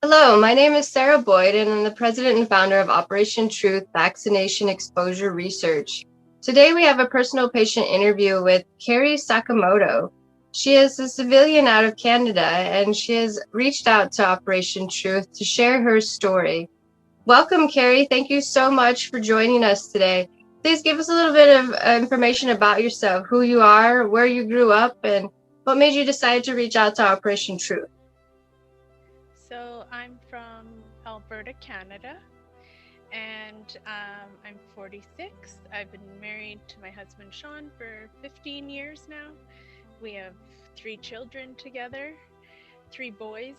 Hello, my name is Sarah Boyd, and I'm the president and founder of Operation Truth-Vaccination Exposure Research. Today, we have a personal patient interview with Carrie Sakamoto. She is a civilian out of Canada, and she has reached out to Operation Truth to share her story. Welcome, Carrie. Thank you so much for joining us today. Please give us a little bit of information about yourself, who you are, where you grew up, and what made you decide to reach out to Operation Truth. So I'm from Alberta, Canada, and I'm 46. I've been married to my husband, Sean, for 15 years now. We have 3 children together, 3 boys.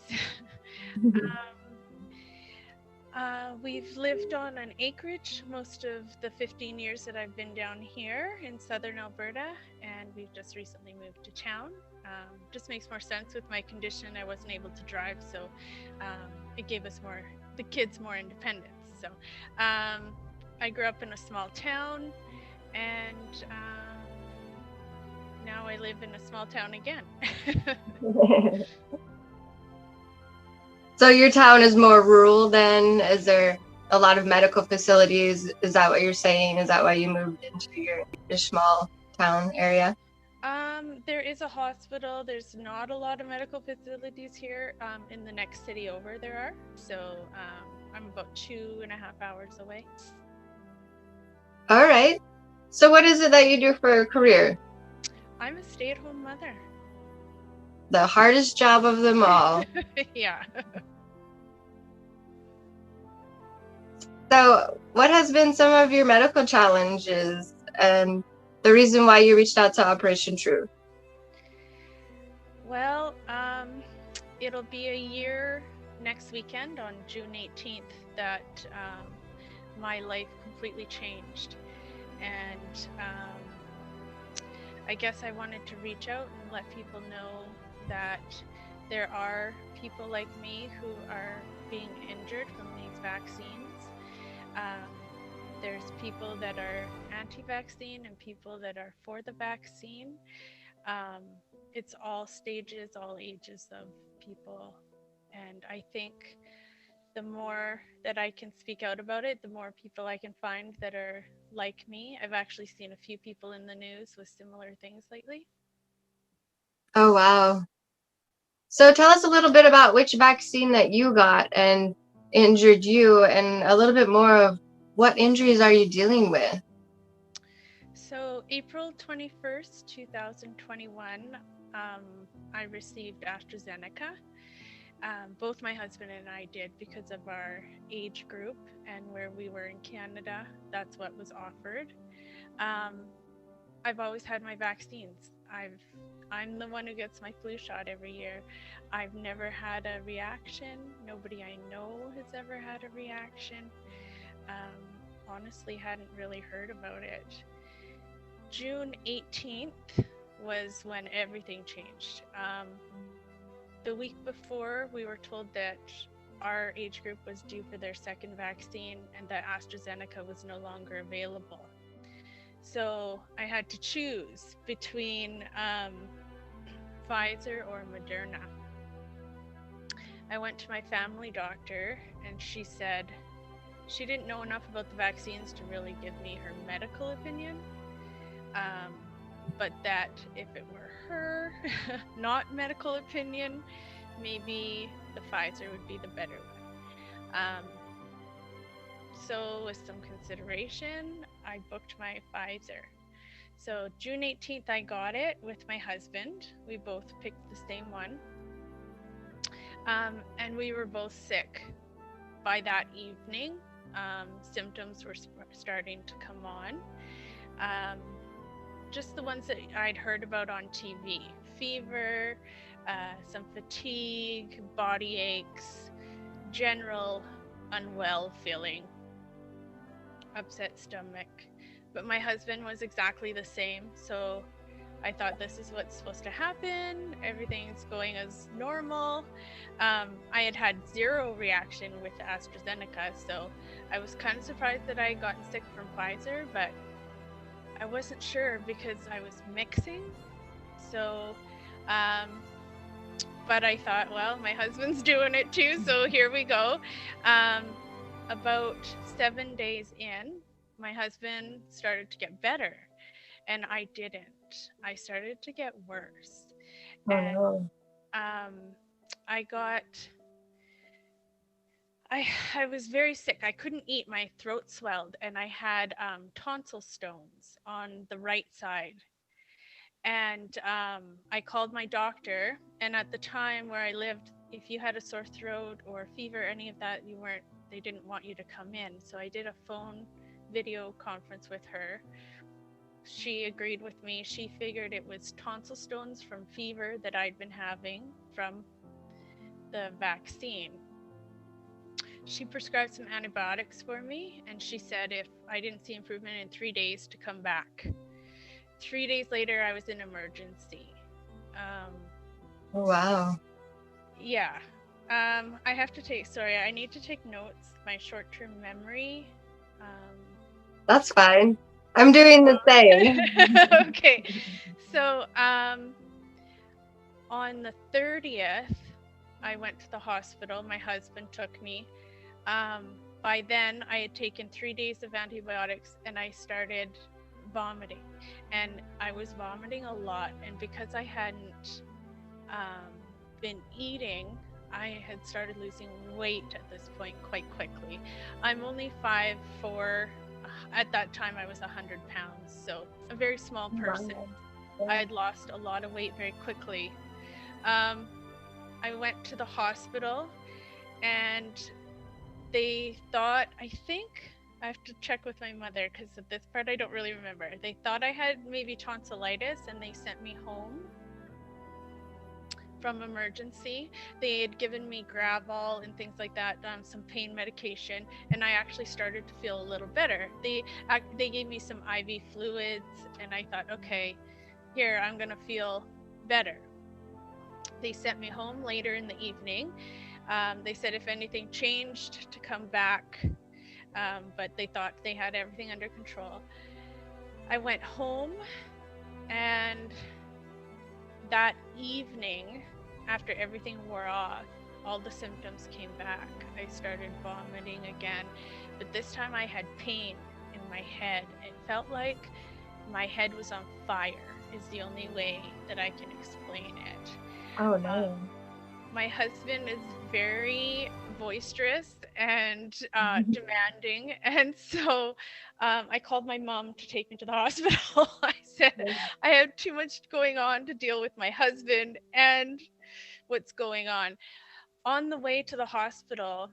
We've lived on an acreage most of the 15 years that I've been down here in southern Alberta, and we've just recently moved to town. Just makes more sense with my condition. I wasn't able to drive, so it gave us the kids more independence. So I grew up in a small town, and now I live in a small town again. So your town is more rural then? Is there a lot of medical facilities? Is that what you're saying? Is that why you moved into your small town area? There is a hospital. There's not a lot of medical facilities here. In the next city over there are. So I'm about 2.5 hours away. All right. So what is it that you do for a career? I'm a stay-at-home mother. The hardest job of them all. Yeah. So what has been some of your medical challenges and the reason why you reached out to Operation Truth? Well, it'll be a year next weekend on June 18th that my life completely changed. And I guess I wanted to reach out and let people know that there are people like me who are being injured from these vaccines. There's people that are anti-vaccine and people that are for the vaccine. It's all stages, all ages of people. And I think the more that I can speak out about it, the more people I can find that are like me. I've actually seen a few people in the news with similar things lately. Oh, wow. So tell us a little bit about which vaccine that you got and injured you, and a little bit more of what injuries are you dealing with? So April 21st, 2021, I received AstraZeneca. Both my husband and I did because of our age group and where we were in Canada. That's what was offered. I've always had my vaccines. I'm the one who gets my flu shot every year. I've never had a reaction. Nobody I know has ever had a reaction. Honestly, hadn't really heard about it. June 18th was when everything changed. The week before, we were told that our age group was due for their second vaccine and that AstraZeneca was no longer available. So I had to choose between Pfizer or Moderna. I went to my family doctor and she said she didn't know enough about the vaccines to really give me her medical opinion, but that if it were her, not medical opinion, maybe the Pfizer would be the better one. So with some consideration, I booked my Pfizer. So June 18th, I got it with my husband. We both picked the same one. And we were both sick. By that evening, symptoms were starting to come on. Just the ones that I'd heard about on TV. Fever, some fatigue, body aches, general unwell feeling, upset stomach. But my husband was exactly the same. So I thought, this is what's supposed to happen. Everything's going as normal. I had 0 reaction with AstraZeneca. So I was kind of surprised that I had gotten sick from Pfizer, but I wasn't sure because I was mixing. So but I thought, well, my husband's doing it too, so here we go. About 7 days in, my husband started to get better, and I didn't. I started to get worse. Oh And no. I was very sick. I couldn't eat. My throat swelled, and I had tonsil stones on the right side. And I called my doctor, and at the time where I lived, if you had a sore throat or fever, any of that, they didn't want you to come in. So I did a phone video conference with her. She agreed with me. She figured it was tonsil stones from fever that I'd been having from the vaccine. She prescribed some antibiotics for me, and she said if I didn't see improvement in 3 days to come back. 3 days later, I was in emergency. Oh, wow. Yeah. I have to I need to take notes. My short-term memory. That's fine. I'm doing the same. Okay. So, on the 30th, I went to the hospital. My husband took me. By then, I had taken 3 days of antibiotics, and I started vomiting. And I was vomiting a lot. And because I hadn't been eating, I had started losing weight at this point quite quickly. I'm only 5'4". At that time, I was 100 pounds, so a very small person. Wow. I had lost a lot of weight very quickly. I went to the hospital, and they thought, I think, I have to check with my mother because of this part I don't really remember. They thought I had maybe tonsillitis, and they sent me home from emergency. They had given me Gravol and things like that, some pain medication, and I actually started to feel a little better. They gave me some IV fluids, and I thought, okay, here, I'm gonna feel better. They sent me home later in the evening. They said if anything changed to come back, but they thought they had everything under control. I went home, and that evening, after everything wore off, all the symptoms came back. I started vomiting again, but this time I had pain in my head. It felt like my head was on fire, is the only way that I can explain it. Oh no. My husband is very boisterous and demanding, and so I called my mom to take me to the hospital. I said, I have too much going on to deal with my husband and what's going on. On the way to the hospital,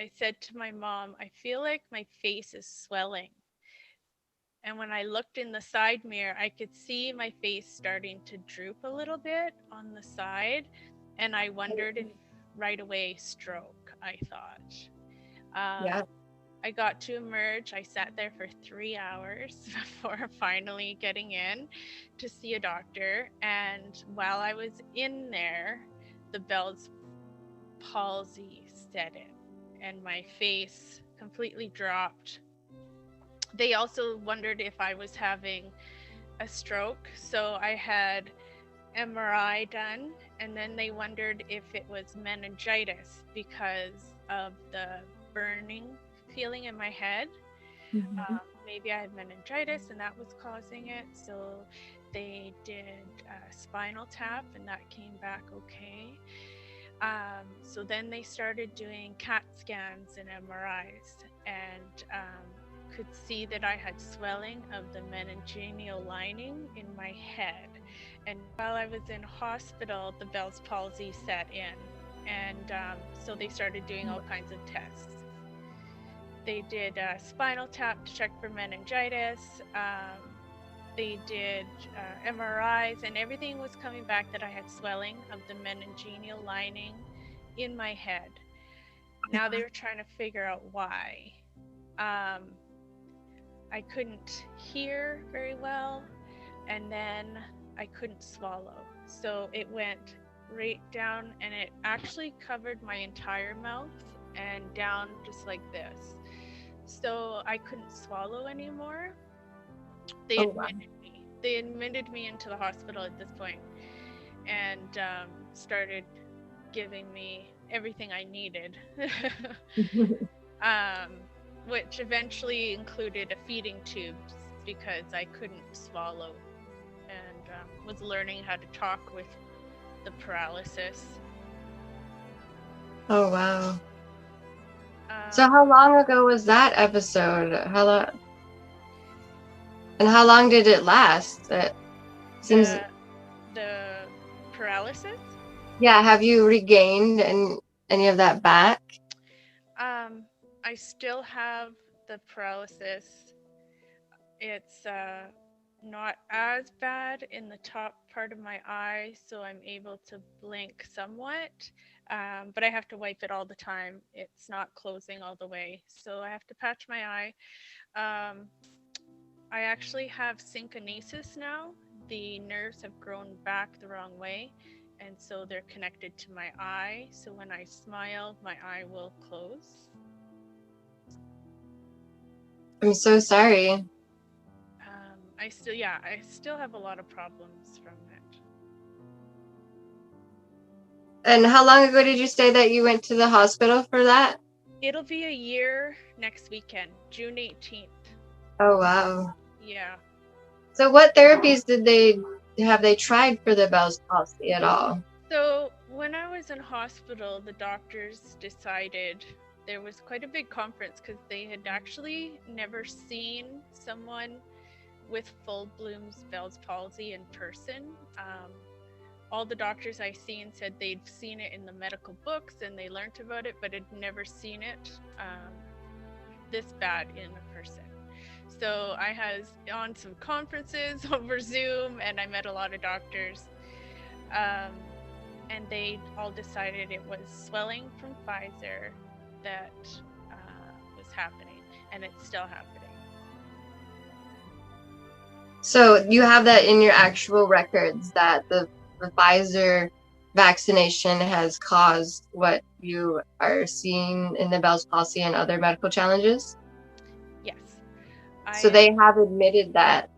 I said to my mom, I feel like my face is swelling. And when I looked in the side mirror, I could see my face starting to droop a little bit on the side. And I wondered if right away stroke, I thought. Yeah. I got to emerge. I sat there for 3 hours before finally getting in to see a doctor. And while I was in there, the Bell's palsy set in, and my face completely dropped. They also wondered if I was having a stroke. So I had MRI done, and then they wondered if it was meningitis because of the burning feeling in my head. Mm-hmm. Maybe I had meningitis and that was causing it. So they did a spinal tap, and that came back okay. So then they started doing CAT scans and MRIs, and could see that I had swelling of the meningeal lining in my head. And while I was in hospital, the Bell's palsy set in, and so they started doing all kinds of tests. They did a spinal tap to check for meningitis. They did MRIs, and everything was coming back that I had swelling of the meningeal lining in my head. Now they were trying to figure out why. I couldn't hear very well, and then I couldn't swallow. So it went right down, and it actually covered my entire mouth and down just like this. So I couldn't swallow anymore. They admitted me into the hospital at this point, and started giving me everything I needed, which eventually included a feeding tube because I couldn't swallow, and was learning how to talk with the paralysis. Oh, wow. So how long ago was that episode? How long did it last? It seems. The paralysis? Yeah, have you regained any of that back? I still have the paralysis. It's not as bad in the top part of my eye, so I'm able to blink somewhat, but I have to wipe it all the time. It's not closing all the way, so I have to patch my eye. I actually have synkinesis now. The nerves have grown back the wrong way, and so they're connected to my eye, so when I smile, my eye will close. I'm so sorry. I still have a lot of problems from it. And how long ago did you say that you went to the hospital for that? It'll be a year next weekend, June 18th. Oh, wow. Yeah. So what therapies have they tried for the Bell's palsy at all? So when I was in hospital, the doctors decided, there was quite a big conference because they had actually never seen someone with full bloom's Bell's palsy in person. All the doctors I seen said they'd seen it in the medical books and they learned about it, but had never seen it this bad in a person. So I was on some conferences over Zoom, and I met a lot of doctors, and they all decided it was swelling from Pfizer that was happening, and it's still happening. So you have that in your actual records that the Pfizer vaccination has caused what you are seeing in the Bell's palsy and other medical challenges? Yes. So they have admitted that.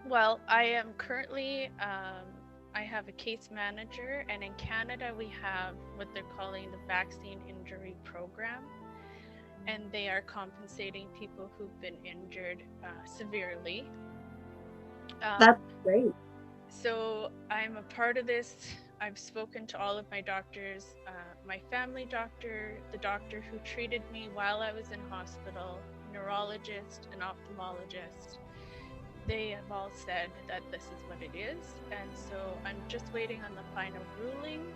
Well, I am currently, I have a case manager, and in Canada we have what they're calling the Vaccine Injury Program, and they are compensating people who've been injured severely. That's great. So I'm a part of this. I've spoken to all of my doctors, my family doctor, the doctor who treated me while I was in hospital, neurologist, and ophthalmologist. They have all said that this is what it is, and so I'm just waiting on the final ruling.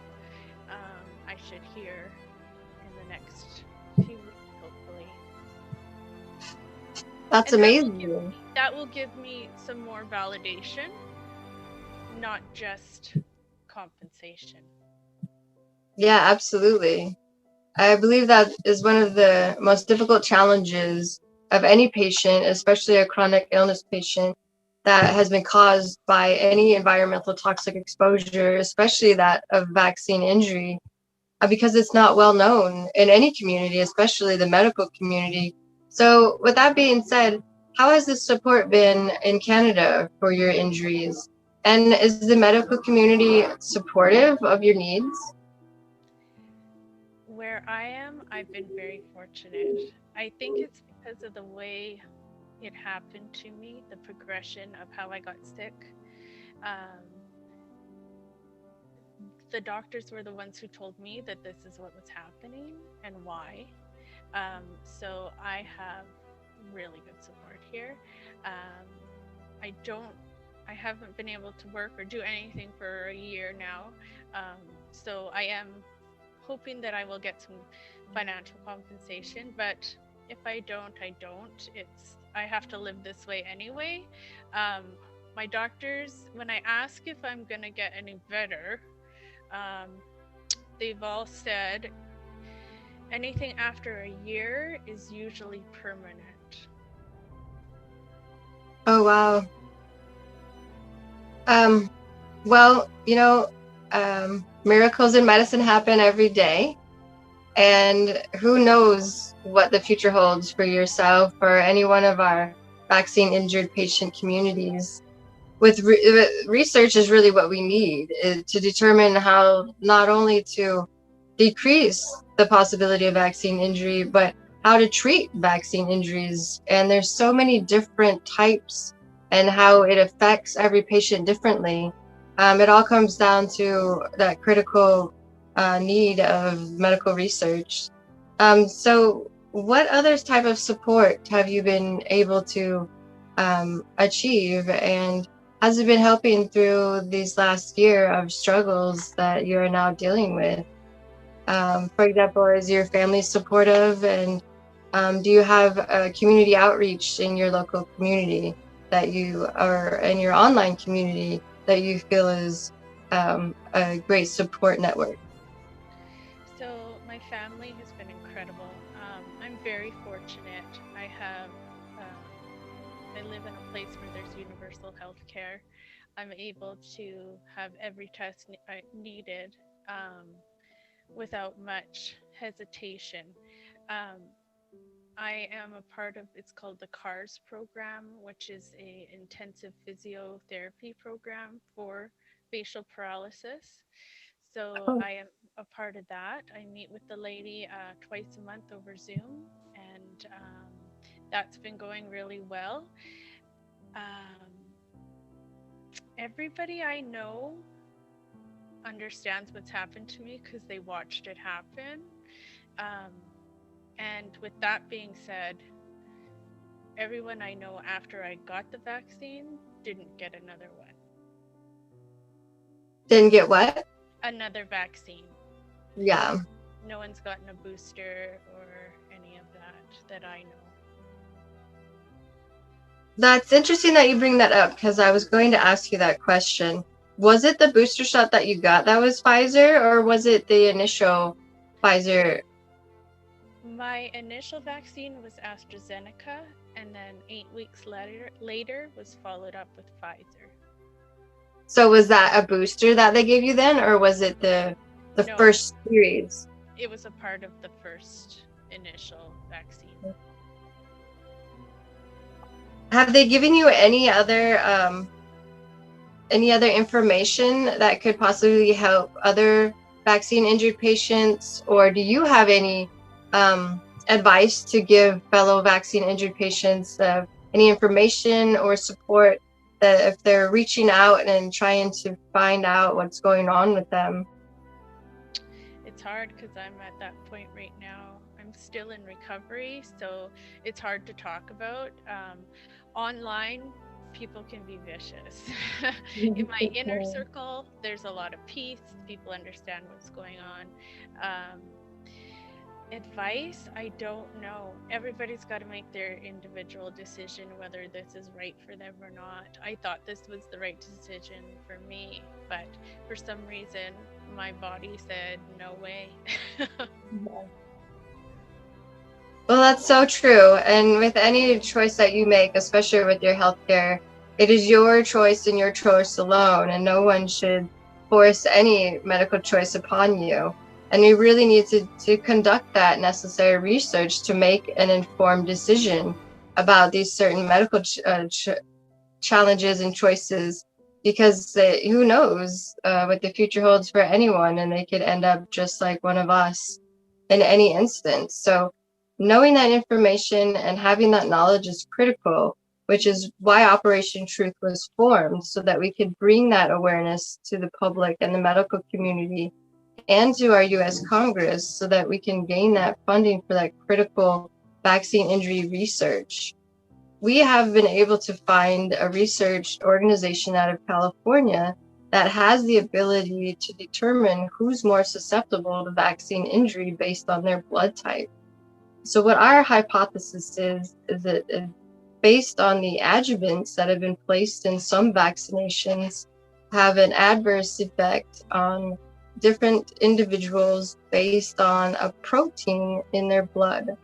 I should hear in the next few weeks, hopefully. That's amazing. That will give me some more validation, not just compensation. Yeah, absolutely. I believe that is one of the most difficult challenges of any patient, especially a chronic illness patient that has been caused by any environmental toxic exposure, especially that of vaccine injury, because it's not well known in any community, especially the medical community. So with that being said, how has the support been in Canada for your injuries? And is the medical community supportive of your needs? Where I am, I've been very fortunate. I think it's because of the way it happened to me, the progression of how I got sick. The doctors were the ones who told me that this is what was happening and why. So I have really good support here. I haven't been able to work or do anything for a year now. So I am hoping that I will get some financial compensation, but if I don't, I don't. I have to live this way anyway. My doctors, when I ask if I'm gonna get any better, they've all said anything after a year is usually permanent. Oh, wow. Well, miracles in medicine happen every day, and who knows what the future holds for yourself or any one of our vaccine injured patient communities. research is really what we need to determine how not only to decrease the possibility of vaccine injury, but how to treat vaccine injuries. And there's so many different types and how it affects every patient differently. It all comes down to that critical need of medical research. So what other type of support have you been able to achieve, and has it been helping through these last year of struggles that you're now dealing with? For example, is your family supportive, and do you have a community outreach in your local community that you are in your online community that you feel is a great support network? So my family has been incredible. I'm very fortunate. I live in a place where there's universal health care. I'm able to have every test needed without much hesitation. Um, I am a part of, it's called the CARS program, which is a intensive physiotherapy program for facial paralysis. So Oh. I am a part of that. I meet with the lady twice a month over Zoom, and that's been going really well. Um, Everybody I know understands what's happened to me because they watched it happen. Um, and with that being said, everyone I know after I got the vaccine didn't get another one. Didn't get what? Another vaccine. Yeah. No one's gotten a booster or any of that I know. That's interesting that you bring that up, because I was going to ask you that question. Was it the booster shot that you got that was Pfizer, or was it the initial Pfizer? My initial vaccine was AstraZeneca, and then 8 weeks later was followed up with Pfizer. So was that a booster that they gave you then, or was it the No, first series? It was a part of the first initial vaccine. Have they given you any other information that could possibly help other vaccine injured patients, or do you have any advice to give fellow vaccine injured patients? Any information or support that if they're reaching out and trying to find out what's going on with them? It's hard because I'm at that point right now. I'm still in recovery, so it's hard to talk about. Online, people can be vicious. In my inner circle, there's a lot of peace. People understand what's going on. Advice, I don't know. Everybody's got to make their individual decision whether this is right for them or not. I thought this was the right decision for me, but for some reason, my body said, no way. Well, that's so true. And with any choice that you make, especially with your healthcare, it is your choice and your choice alone, and no one should force any medical choice upon you. And you really need to conduct that necessary research to make an informed decision about these certain medical challenges and choices, because who knows what the future holds for anyone, and they could end up just like one of us in any instance. So knowing that information and having that knowledge is critical, which is why Operation Truth was formed, so that we could bring that awareness to the public and the medical community and to our U.S. Congress, so that we can gain that funding for that critical vaccine injury research. We have been able to find a research organization out of California that has the ability to determine who's more susceptible to vaccine injury based on their blood type. So what our hypothesis is that based on the adjuvants that have been placed in some vaccinations, have an adverse effect on different individuals based on a protein in their blood.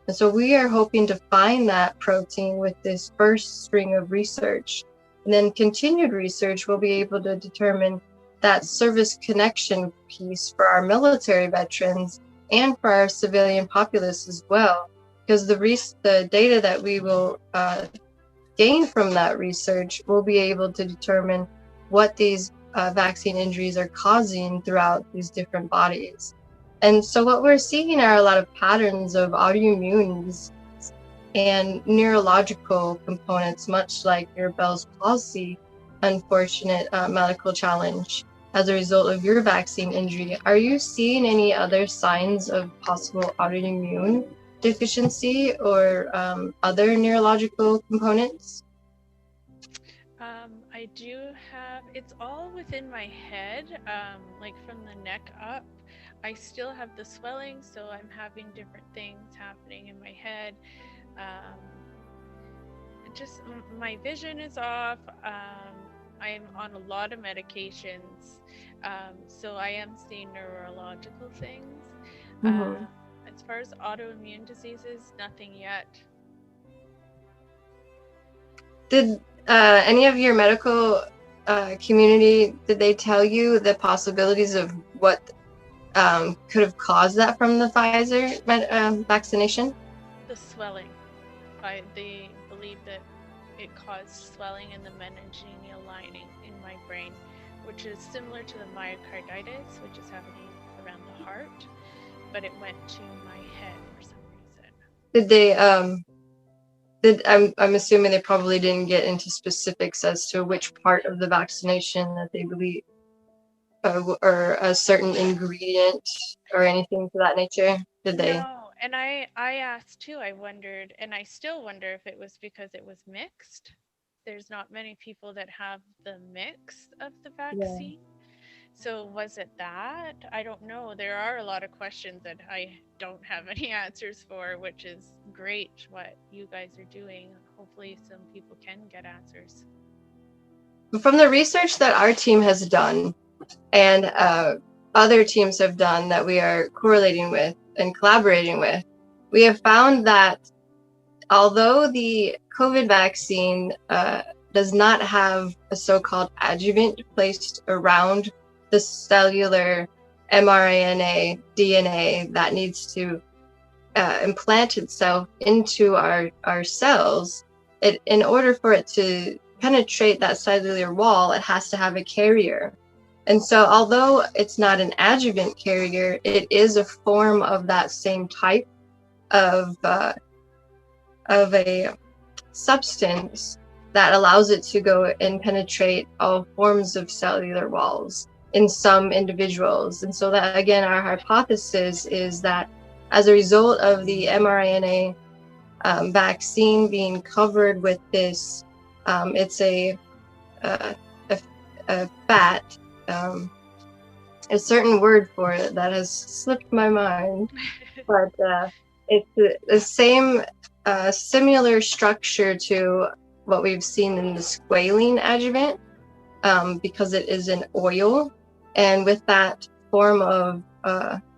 And so we are hoping to find that protein with this first string of research. And then continued research will be able to determine that service connection piece for our military veterans and for our civilian populace as well. Because the data that we will gain from that research, we'll be able to determine what these vaccine injuries are causing throughout these different bodies. And so what we're seeing are a lot of patterns of autoimmune and neurological components, much like your Bell's palsy unfortunate medical challenge as a result of your vaccine injury. Are you seeing any other signs of possible autoimmune deficiency or other neurological components? I do have, it's all within my head, like from the neck up. I still have the swelling, so I'm having different things happening in my head. Just my vision is off. I'm on a lot of medications, so I am seeing neurological things. As far as autoimmune diseases, nothing yet. Did any of your medical community, did they tell you the possibilities of what could have caused that from the Pfizer vaccination? The swelling. They believe that it caused swelling in the meningeal lining in my brain, which is similar to the myocarditis, which is happening around the heart, but it went to my head for some reason. Did they I'm assuming they probably didn't get into specifics as to which part of the vaccination that they believe or a certain ingredient or anything to that nature? Did they? No, and I asked too. I wondered, and I still wonder if it was because it was mixed. There's not many people that have the mix of the vaccine. Yeah. So was it that? I don't know. There are a lot of questions that I don't have any answers for, which is great what you guys are doing. Hopefully some people can get answers. From the research that our team has done and other teams have done that we are correlating with and collaborating with, we have found that although the COVID vaccine does not have a so-called adjuvant placed around the cellular mRNA DNA that needs to implant itself into our cells, in order for it to penetrate that cellular wall, it has to have a carrier. And so although it's not an adjuvant carrier, it is a form of that same type of a substance that allows it to go and penetrate all forms of cellular walls in some individuals. And so that, again, our hypothesis is that as a result of the mRNA vaccine being covered with this, it's a fat, a certain word for it that has slipped my mind, but it's the same similar structure to what we've seen in the squalene adjuvant, because it is an oil, and with that form of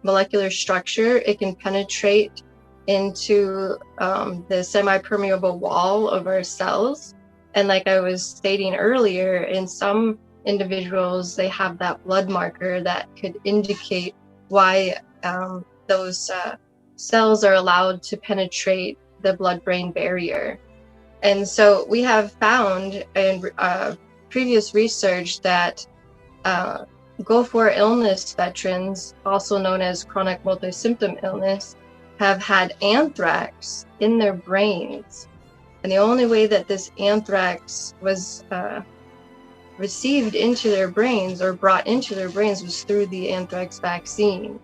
molecular structure, it can penetrate into the semi-permeable wall of our cells. And like I was stating earlier, in some individuals, they have that blood marker that could indicate why those cells are allowed to penetrate the blood-brain barrier. And so we have found in previous research that Go4 illness veterans, also known as chronic multi-symptom illness, have had anthrax in their brains. And the only way that this anthrax was received into their brains or brought into their brains was through the anthrax vaccine.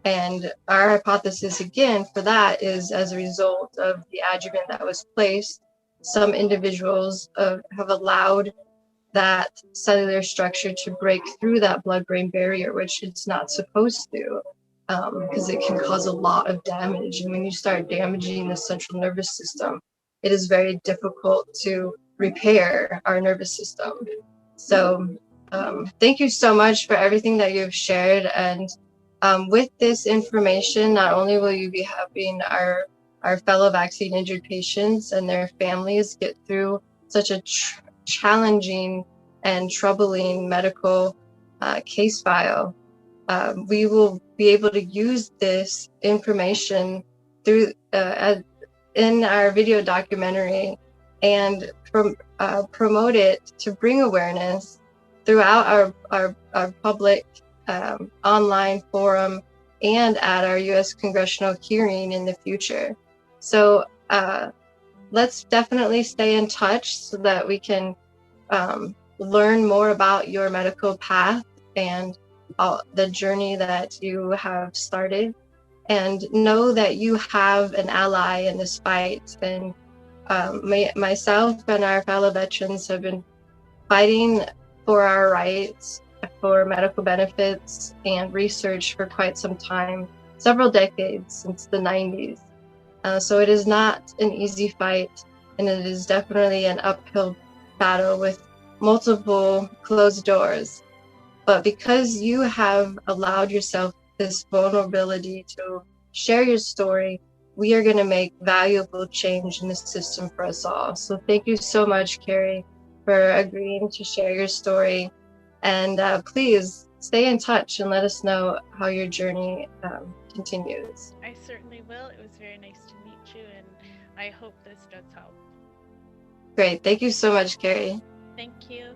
And our hypothesis, again, for that is as a result of the adjuvant that was placed, some individuals have allowed that cellular structure to break through that blood-brain barrier, which it's not supposed to, because it can cause a lot of damage. And when you start damaging the central nervous system, it is very difficult to repair our nervous system. So thank you so much for everything that you've shared. And with this information, not only will you be helping our fellow vaccine injured patients and their families get through such a challenging and troubling medical case file, we will be able to use this information through in our video documentary and promote it, to bring awareness throughout our public online forum and at our U.S. congressional hearing in the future. So let's definitely stay in touch so that we can learn more about your medical path and the journey that you have started, and know that you have an ally in this fight. And myself and our fellow veterans have been fighting for our rights, for medical benefits and research for quite some time, several decades, since the 90s. So it is not an easy fight, and it is definitely an uphill battle with multiple closed doors. But because you have allowed yourself this vulnerability to share your story, we are going to make valuable change in the system for us all. So thank you so much, Carrie, for agreeing to share your story. And please stay in touch and let us know how your journey continues. I certainly will. It was very nice to meet you, and I hope this does help. Great. Thank you so much, Carrie. Thank you.